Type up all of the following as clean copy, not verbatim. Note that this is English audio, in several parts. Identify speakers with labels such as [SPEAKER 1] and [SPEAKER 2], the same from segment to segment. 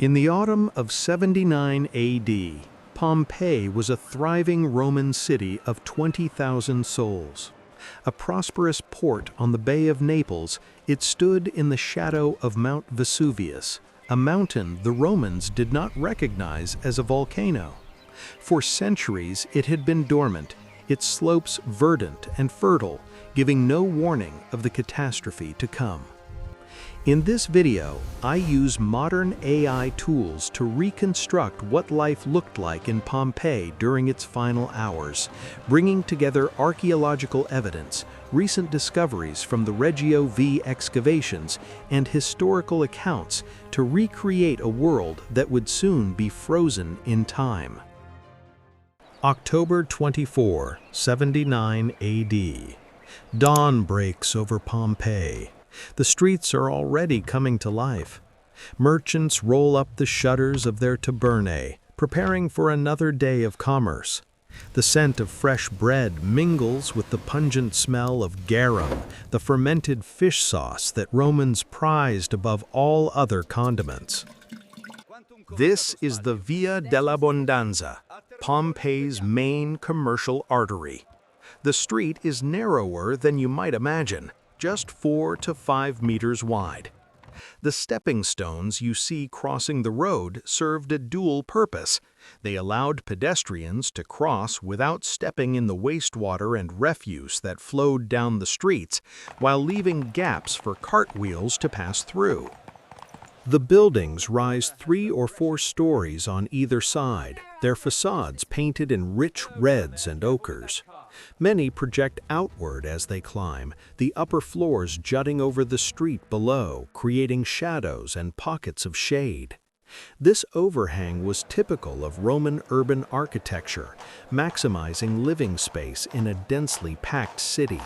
[SPEAKER 1] In the autumn of 79 AD, Pompeii was a thriving Roman city of 20,000 souls. A prosperous port on the Bay of Naples, it stood in the shadow of Mount Vesuvius, a mountain the Romans did not recognize as a volcano. For centuries it had been dormant, its slopes verdant and fertile, giving no warning of the catastrophe to come. In this video, I use modern AI tools to reconstruct what life looked like in Pompeii during its final hours, bringing together archaeological evidence, recent discoveries from the Regio V excavations, and historical accounts to recreate a world that would soon be frozen in time. October 24, 79 AD. Dawn breaks over Pompeii. The streets are already coming to life. Merchants roll up the shutters of their tabernae, preparing for another day of commerce. The scent of fresh bread mingles with the pungent smell of garum, the fermented fish sauce that Romans prized above all other condiments. This is the Via dell'Abbondanza, Pompeii's main commercial artery. The street is narrower than you might imagine, just 4 to 5 meters wide. The stepping stones you see crossing the road served a dual purpose. They allowed pedestrians to cross without stepping in the wastewater and refuse that flowed down the streets, while leaving gaps for cartwheels to pass through. The buildings rise 3 or 4 stories on either side, their facades painted in rich reds and ochres. Many project outward as they climb, the upper floors jutting over the street below, creating shadows and pockets of shade. This overhang was typical of Roman urban architecture, maximizing living space in a densely packed city.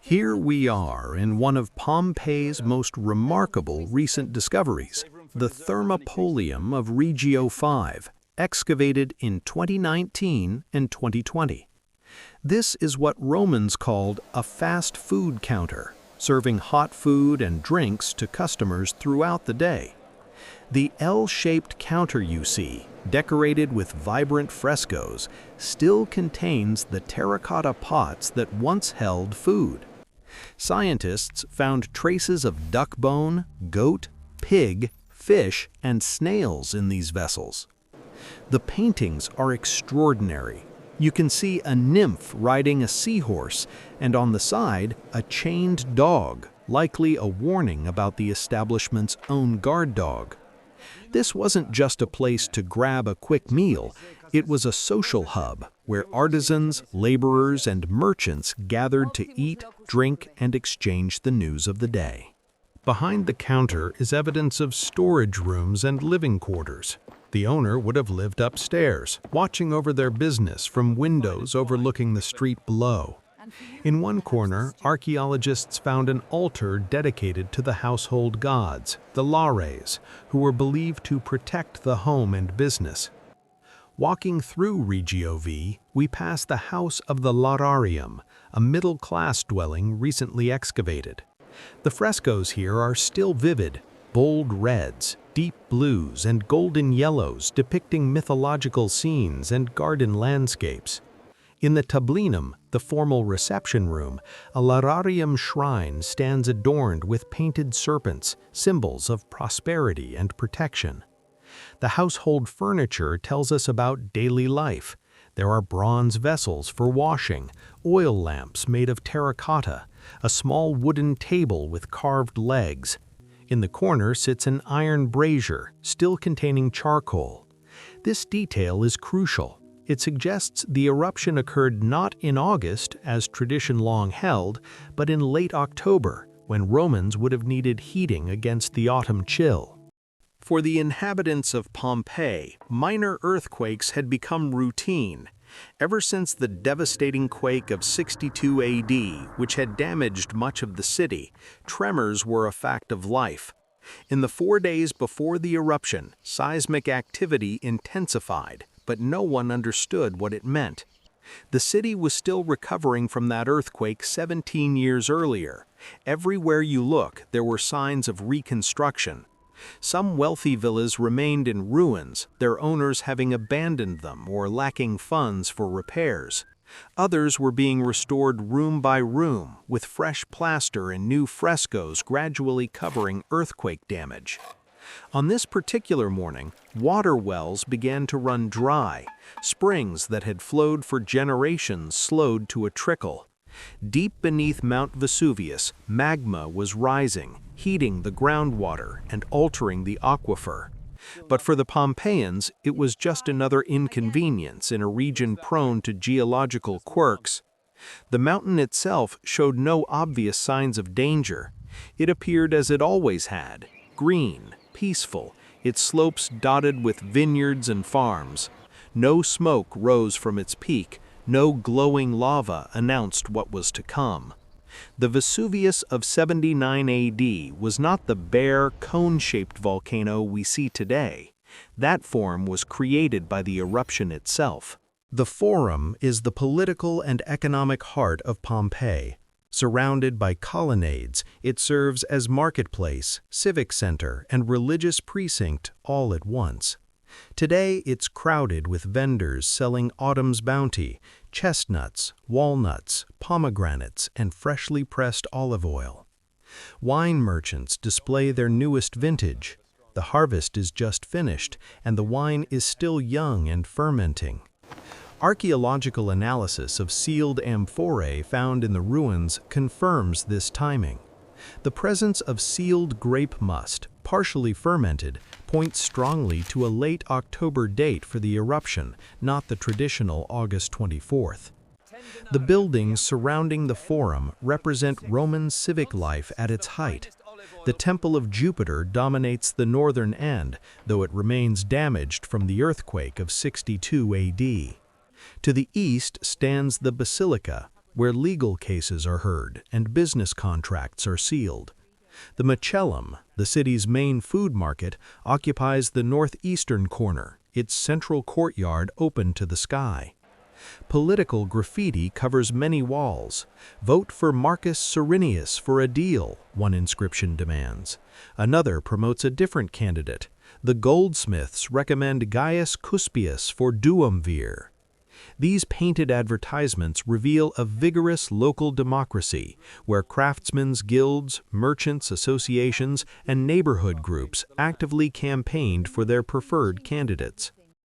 [SPEAKER 1] Here we are in one of Pompeii's most remarkable recent discoveries, the Thermopolium of Regio V, excavated in 2019 and 2020. This is what Romans called a fast food counter, serving hot food and drinks to customers throughout the day. The L-shaped counter you see, decorated with vibrant frescoes, still contains the terracotta pots that once held food. Scientists found traces of duck bone, goat, pig, fish, and snails in these vessels. The paintings are extraordinary. You can see a nymph riding a seahorse, and on the side, a chained dog, likely a warning about the establishment's own guard dog. This wasn't just a place to grab a quick meal, it was a social hub where artisans, laborers, and merchants gathered to eat, drink, and exchange the news of the day. Behind the counter is evidence of storage rooms and living quarters. The owner would have lived upstairs, watching over their business from windows overlooking the street below. In one corner, archaeologists found an altar dedicated to the household gods, the Lares, who were believed to protect the home and business. Walking through Regio V, we pass the House of the Lararium, a middle-class dwelling recently excavated. The frescoes here are still vivid, bold reds, deep blues, and golden yellows depicting mythological scenes and garden landscapes. In the tablinum, the formal reception room, a Lararium shrine stands adorned with painted serpents, symbols of prosperity and protection. The household furniture tells us about daily life. There are bronze vessels for washing, oil lamps made of terracotta, a small wooden table with carved legs. In the corner sits an iron brazier, still containing charcoal. This detail is crucial. It suggests the eruption occurred not in August, as tradition long held, but in late October, when Romans would have needed heating against the autumn chill. For the inhabitants of Pompeii, minor earthquakes had become routine. Ever since the devastating quake of 62 AD, which had damaged much of the city, tremors were a fact of life. In the 4 days before the eruption, seismic activity intensified, but no one understood what it meant. The city was still recovering from that earthquake 17 years earlier. Everywhere you look, there were signs of reconstruction. Some wealthy villas remained in ruins, their owners having abandoned them or lacking funds for repairs. Others were being restored room by room, with fresh plaster and new frescoes gradually covering earthquake damage. On this particular morning, water wells began to run dry. Springs that had flowed for generations slowed to a trickle. Deep beneath Mount Vesuvius, magma was rising, heating the groundwater and altering the aquifer. But for the Pompeians, it was just another inconvenience in a region prone to geological quirks. The mountain itself showed no obvious signs of danger. It appeared as it always had, green, peaceful, its slopes dotted with vineyards and farms. No smoke rose from its peak, no glowing lava announced what was to come. The Vesuvius of 79 AD was not the bare, cone-shaped volcano we see today. That form was created by the eruption itself. The Forum is the political and economic heart of Pompeii. Surrounded by colonnades, it serves as marketplace, civic center, and religious precinct all at once. Today, it's crowded with vendors selling autumn's bounty, chestnuts, walnuts, pomegranates, and freshly pressed olive oil. Wine merchants display their newest vintage. The harvest is just finished, and the wine is still young and fermenting. Archaeological analysis of sealed amphorae found in the ruins confirms this timing. The presence of sealed grape must, partially fermented, points strongly to a late October date for the eruption, not the traditional August 24th. The buildings surrounding the Forum represent Roman civic life at its height. The Temple of Jupiter dominates the northern end, though it remains damaged from the earthquake of 62 AD. To the east stands the Basilica, where legal cases are heard and business contracts are sealed. The Macellum, the city's main food market, occupies the northeastern corner, its central courtyard open to the sky. Political graffiti covers many walls. "Vote for Marcus Cyrenius for a deal," one inscription demands. Another promotes a different candidate. The goldsmiths recommend Gaius Cuspius for duumvir. These painted advertisements reveal a vigorous local democracy where craftsmen's guilds, merchants' associations, and neighborhood groups actively campaigned for their preferred candidates.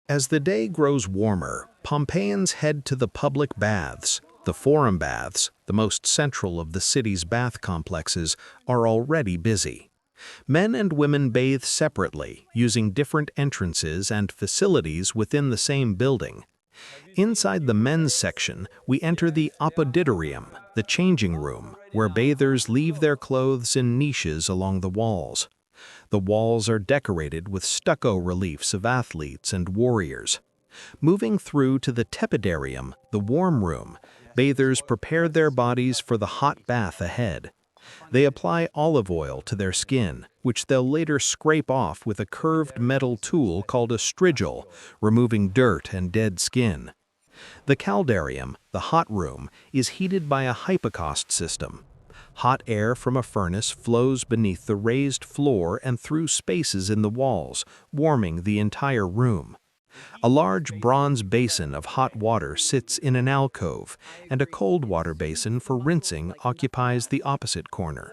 [SPEAKER 1] As the day grows warmer, Pompeians head to the public baths. The Forum baths, the most central of the city's bath complexes, are already busy. Men and women bathe separately, using different entrances and facilities within the same building. Inside the men's section, we enter the apoditorium, the changing room, where bathers leave their clothes in niches along the walls. The walls are decorated with stucco reliefs of athletes and warriors. Moving through to the tepidarium, the warm room, bathers prepare their bodies for the hot bath ahead. They apply olive oil to their skin, which they'll later scrape off with a curved metal tool called a strigil, removing dirt and dead skin. The caldarium, the hot room, is heated by a hypocaust system. Hot air from a furnace flows beneath the raised floor and through spaces in the walls, warming the entire room. A large bronze basin of hot water sits in an alcove, and a cold water basin for rinsing occupies the opposite corner.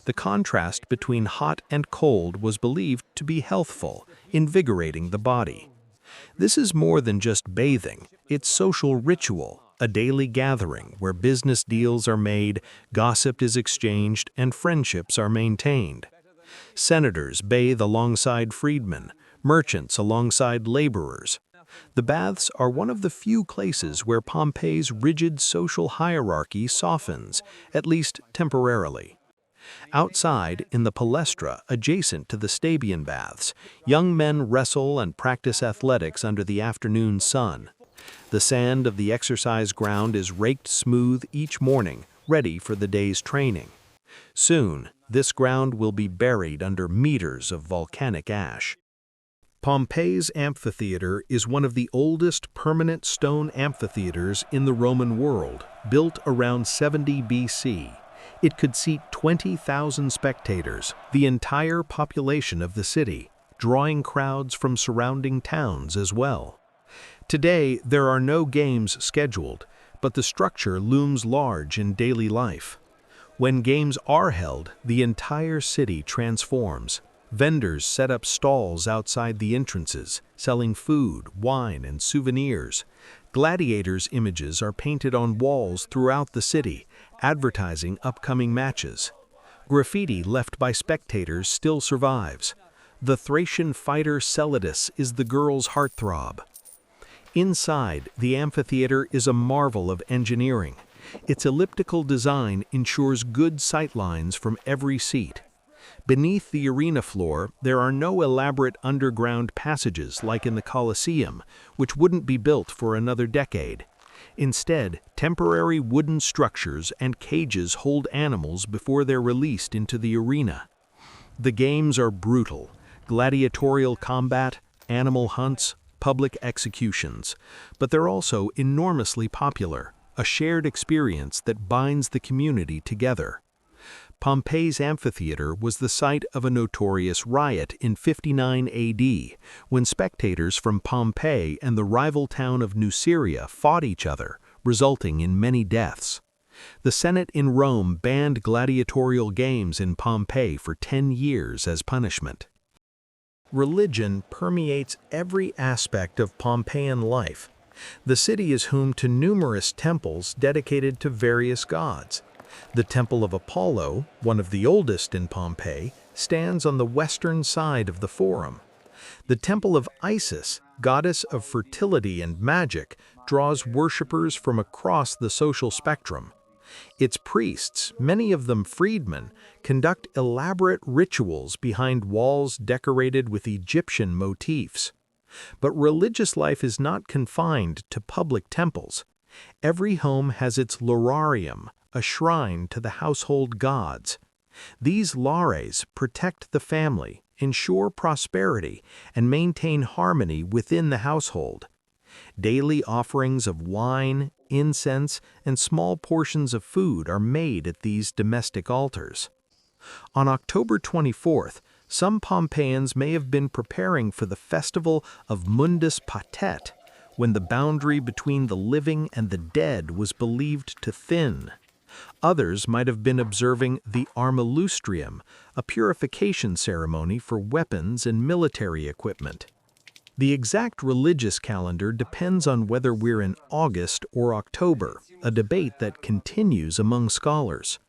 [SPEAKER 1] The contrast between hot and cold was believed to be healthful, invigorating the body. This is more than just bathing, it's social ritual, a daily gathering where business deals are made, gossip is exchanged, and friendships are maintained. Senators bathe alongside freedmen, merchants alongside laborers. The baths are one of the few places where Pompeii's rigid social hierarchy softens, at least temporarily. Outside, in the palestra adjacent to the Stabian baths, young men wrestle and practice athletics under the afternoon sun. The sand of the exercise ground is raked smooth each morning, ready for the day's training. Soon, this ground will be buried under meters of volcanic ash. Pompeii's amphitheater is one of the oldest permanent stone amphitheaters in the Roman world, built around 70 BC. It could seat 20,000 spectators, the entire population of the city, drawing crowds from surrounding towns as well. Today, there are no games scheduled, but the structure looms large in daily life. When games are held, the entire city transforms. Vendors set up stalls outside the entrances, selling food, wine, and souvenirs. Gladiators' images are painted on walls throughout the city, advertising upcoming matches. Graffiti left by spectators still survives. The Thracian fighter Celadus is the girl's heartthrob. Inside, the amphitheater is a marvel of engineering. Its elliptical design ensures good sightlines from every seat. Beneath the arena floor, there are no elaborate underground passages like in the Colosseum, which wouldn't be built for another decade. Instead, temporary wooden structures and cages hold animals before they're released into the arena. The games are brutal: gladiatorial combat, animal hunts, public executions, but they're also enormously popular, a shared experience that binds the community together. Pompeii's amphitheater was the site of a notorious riot in 59 AD, when spectators from Pompeii and the rival town of Nuceria fought each other, resulting in many deaths. The Senate in Rome banned gladiatorial games in Pompeii for 10 years as punishment. Religion permeates every aspect of Pompeian life. The city is home to numerous temples dedicated to various gods. The Temple of Apollo, one of the oldest in Pompeii, stands on the western side of the Forum. The Temple of Isis, goddess of fertility and magic, draws worshippers from across the social spectrum. Its priests, many of them freedmen, conduct elaborate rituals behind walls decorated with Egyptian motifs. But religious life is not confined to public temples. Every home has its laurarium, a shrine to the household gods. These lares protect the family, ensure prosperity, and maintain harmony within the household. Daily offerings of wine, incense, and small portions of food are made at these domestic altars. On October 24th, some Pompeians may have been preparing for the festival of Mundus Patet, when the boundary between the living and the dead was believed to thin. Others might have been observing the Armilustrium, a purification ceremony for weapons and military equipment. The exact religious calendar depends on whether we're in August or October, a debate that continues among scholars.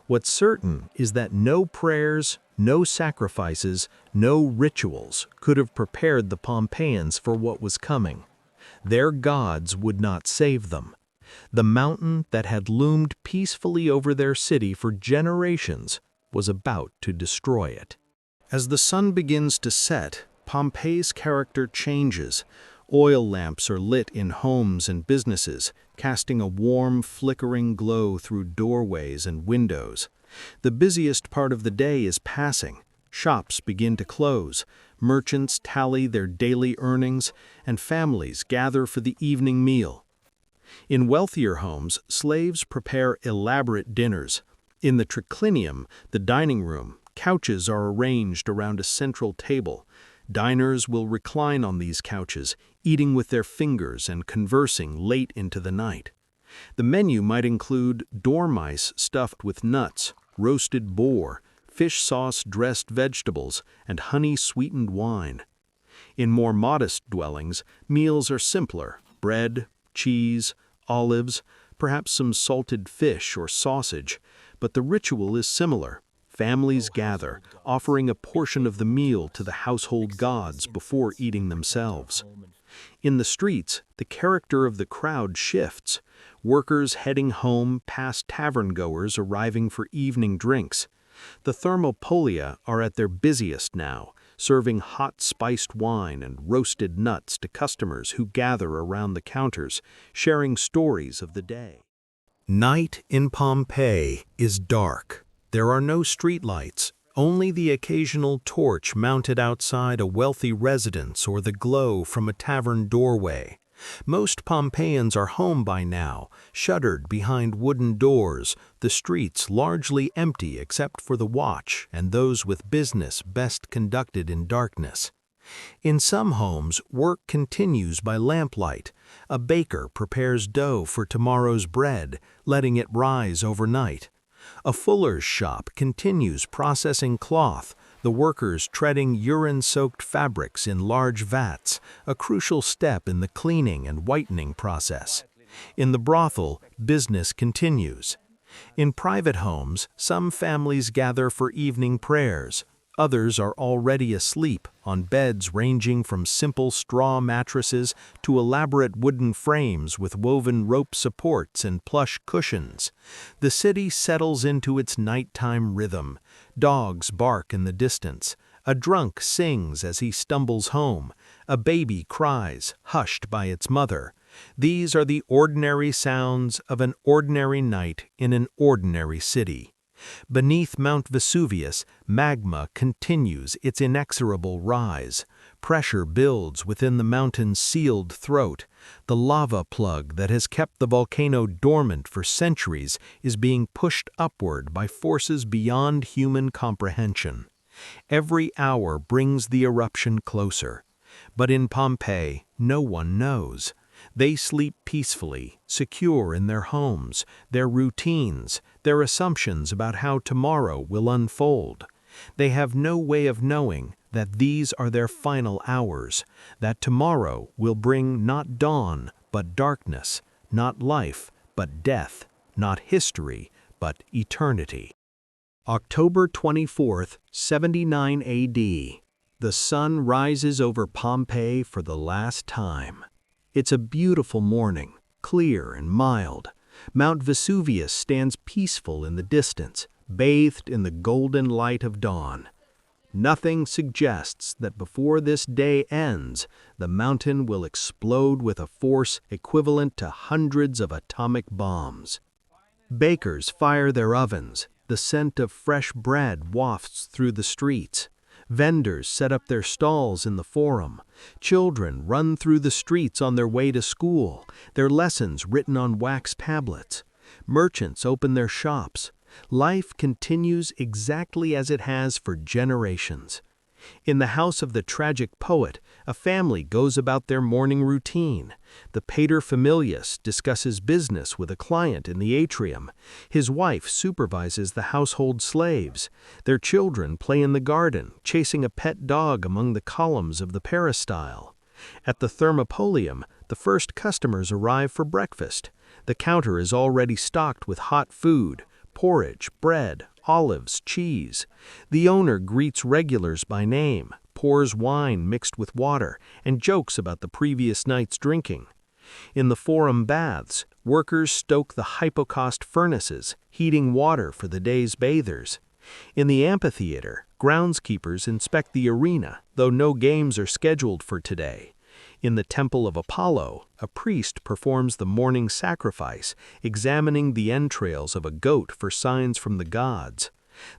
[SPEAKER 1] What's certain is that no prayers, no sacrifices, no rituals could have prepared the Pompeians for what was coming. Their gods would not save them. The mountain that had loomed peacefully over their city for generations was about to destroy it. As the sun begins to set, Pompeii's character changes. Oil lamps are lit in homes and businesses, casting a warm, flickering glow through doorways and windows. The busiest part of the day is passing. Shops begin to close, merchants tally their daily earnings, and families gather for the evening meal. In wealthier homes, slaves prepare elaborate dinners. In the triclinium, the dining room, couches are arranged around a central table. Diners will recline on these couches, eating with their fingers and conversing late into the night. The menu might include dormice stuffed with nuts, roasted boar, fish sauce-dressed vegetables, and honey-sweetened wine. In more modest dwellings, meals are simpler: bread, cheese, olives, perhaps some salted fish or sausage, but the ritual is similar. Families gather, offering a portion of the meal to the household gods before eating themselves. In the streets, the character of the crowd shifts. Workers heading home past tavern-goers arriving for evening drinks. The Thermopolia are at their busiest now, serving hot spiced wine and roasted nuts to customers who gather around the counters, sharing stories of the day. Night in Pompeii is dark. There are no streetlights, only the occasional torch mounted outside a wealthy residence or the glow from a tavern doorway. Most Pompeians are home by now, shuttered behind wooden doors, the streets largely empty except for the watch and those with business best conducted in darkness. In some homes, work continues by lamplight. A baker prepares dough for tomorrow's bread, letting it rise overnight. A fuller's shop continues processing cloth, the workers treading urine-soaked fabrics in large vats, a crucial step in the cleaning and whitening process. In the brothel, business continues. In private homes, some families gather for evening prayers. Others are already asleep on beds ranging from simple straw mattresses to elaborate wooden frames with woven rope supports and plush cushions. The city settles into its nighttime rhythm. Dogs bark in the distance. A drunk sings as he stumbles home. A baby cries, hushed by its mother. These are the ordinary sounds of an ordinary night in an ordinary city. Beneath Mount Vesuvius, magma continues its inexorable rise. Pressure builds within the mountain's sealed throat. The lava plug that has kept the volcano dormant for centuries is being pushed upward by forces beyond human comprehension. Every hour brings the eruption closer. But in Pompeii, no one knows. They sleep peacefully, secure in their homes, their routines, their assumptions about how tomorrow will unfold. They have no way of knowing that these are their final hours, that tomorrow will bring not dawn, but darkness, not life, but death, not history, but eternity. October 24th, 79 AD. The sun rises over Pompeii for the last time. It's a beautiful morning, clear and mild. Mount Vesuvius stands peaceful in the distance, bathed in the golden light of dawn. Nothing suggests that before this day ends, the mountain will explode with a force equivalent to hundreds of atomic bombs. Bakers fire their ovens. The scent of fresh bread wafts through the streets. Vendors set up their stalls in the forum. Children run through the streets on their way to school, their lessons written on wax tablets. Merchants open their shops. Life continues exactly as it has for generations. In the house of the tragic poet, a family goes about their morning routine. The paterfamilias discusses business with a client in the atrium. His wife supervises the household slaves. Their children play in the garden, chasing a pet dog among the columns of the peristyle. At the Thermopolium, the first customers arrive for breakfast. The counter is already stocked with hot food, porridge, bread, olives, cheese. The owner greets regulars by name, pours wine mixed with water, and jokes about the previous night's drinking. In the forum baths, workers stoke the hypocaust furnaces, heating water for the day's bathers. In the amphitheater, groundskeepers inspect the arena, though no games are scheduled for today. In the temple of Apollo, a priest performs the morning sacrifice, examining the entrails of a goat for signs from the gods.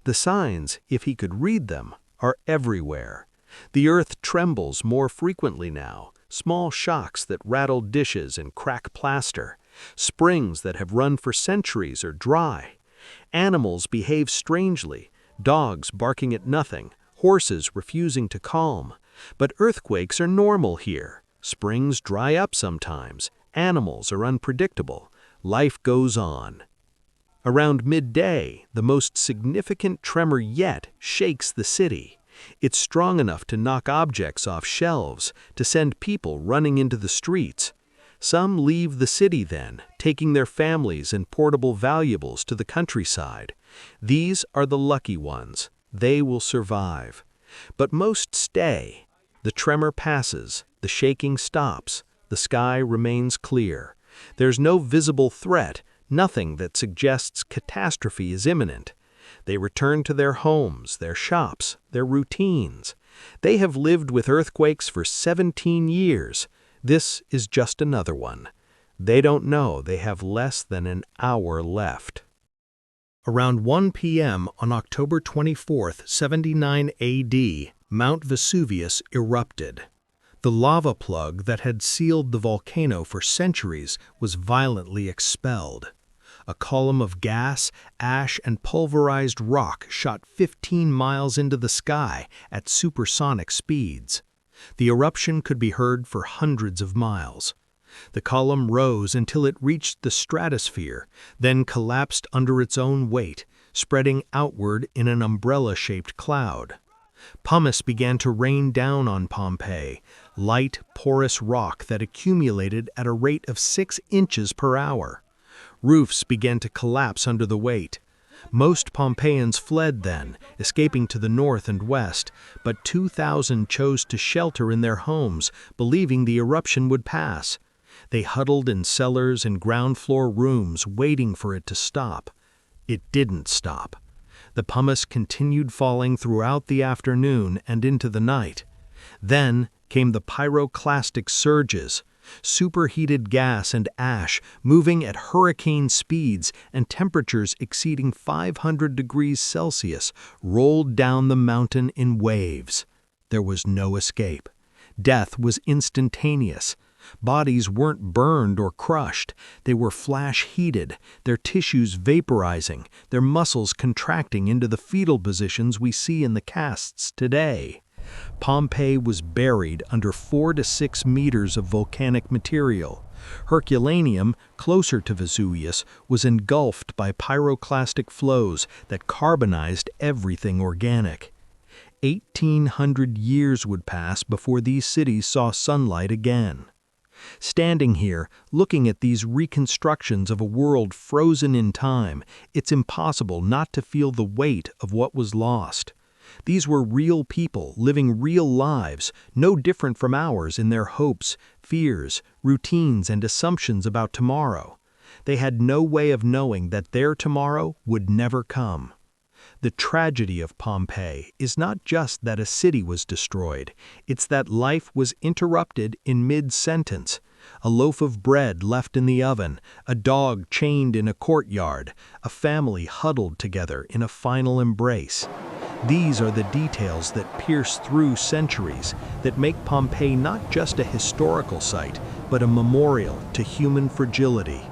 [SPEAKER 1] The signs, if he could read them, are everywhere. The earth trembles more frequently now, small shocks that rattle dishes and crack plaster. Springs that have run for centuries are dry. Animals behave strangely, dogs barking at nothing, horses refusing to calm. But earthquakes are normal here. Springs dry up sometimes. Animals are unpredictable. Life goes on. Around midday, the most significant tremor yet shakes the city. It's strong enough to knock objects off shelves, to send people running into the streets. Some leave the city then, taking their families and portable valuables to the countryside. These are the lucky ones. They will survive. But most stay. The tremor passes, the shaking stops, the sky remains clear. There's no visible threat, nothing that suggests catastrophe is imminent. They return to their homes, their shops, their routines. They have lived with earthquakes for 17 years. This is just another one. They don't know they have less than an hour left. Around 1 p.m. on October 24, 79 AD, Mount Vesuvius erupted. The lava plug that had sealed the volcano for centuries was violently expelled. A column of gas, ash, and pulverized rock shot 15 miles into the sky at supersonic speeds. The eruption could be heard for hundreds of miles. The column rose until it reached the stratosphere, then collapsed under its own weight, spreading outward in an umbrella-shaped cloud. Pumice began to rain down on Pompeii, light, porous rock that accumulated at a rate of 6 inches per hour. Roofs began to collapse under the weight. Most Pompeians fled then, escaping to the north and west, but 2,000 chose to shelter in their homes, believing the eruption would pass. They huddled in cellars and ground-floor rooms, waiting for it to stop. It didn't stop. The pumice continued falling throughout the afternoon and into the night. Then came the pyroclastic surges, superheated gas and ash moving at hurricane speeds and temperatures exceeding 500 degrees Celsius rolled down the mountain in waves. There was no escape. Death was instantaneous. Bodies weren't burned or crushed. They were flash-heated, their tissues vaporizing, their muscles contracting into the fetal positions we see in the casts today. Pompeii was buried under 4 to 6 meters of volcanic material. Herculaneum, closer to Vesuvius, was engulfed by pyroclastic flows that carbonized everything organic. 1,800 years would pass before these cities saw sunlight again. Standing here, looking at these reconstructions of a world frozen in time, it's impossible not to feel the weight of what was lost. These were real people living real lives, no different from ours in their hopes, fears, routines, and assumptions about tomorrow. They had no way of knowing that their tomorrow would never come. The tragedy of Pompeii is not just that a city was destroyed, it's that life was interrupted in mid-sentence. A loaf of bread left in the oven, a dog chained in a courtyard, a family huddled together in a final embrace. These are the details that pierce through centuries, that make Pompeii not just a historical site, but a memorial to human fragility.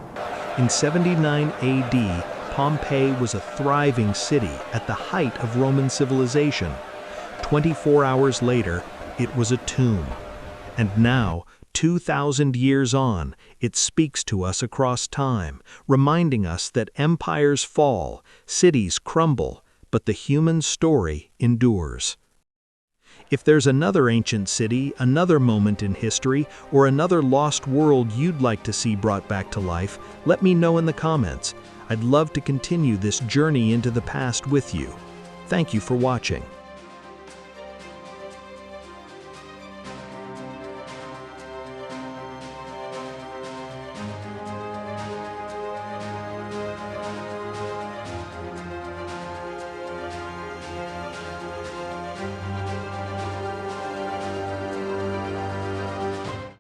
[SPEAKER 1] In 79 AD, Pompeii was a thriving city at the height of Roman civilization. 24 hours later, it was a tomb. And now, 2,000 years on, it speaks to us across time, reminding us that empires fall, cities crumble, but the human story endures. If there's another ancient city, another moment in history, or another lost world you'd like to see brought back to life, let me know in the comments. I'd love to continue this journey into the past with you. Thank you for watching.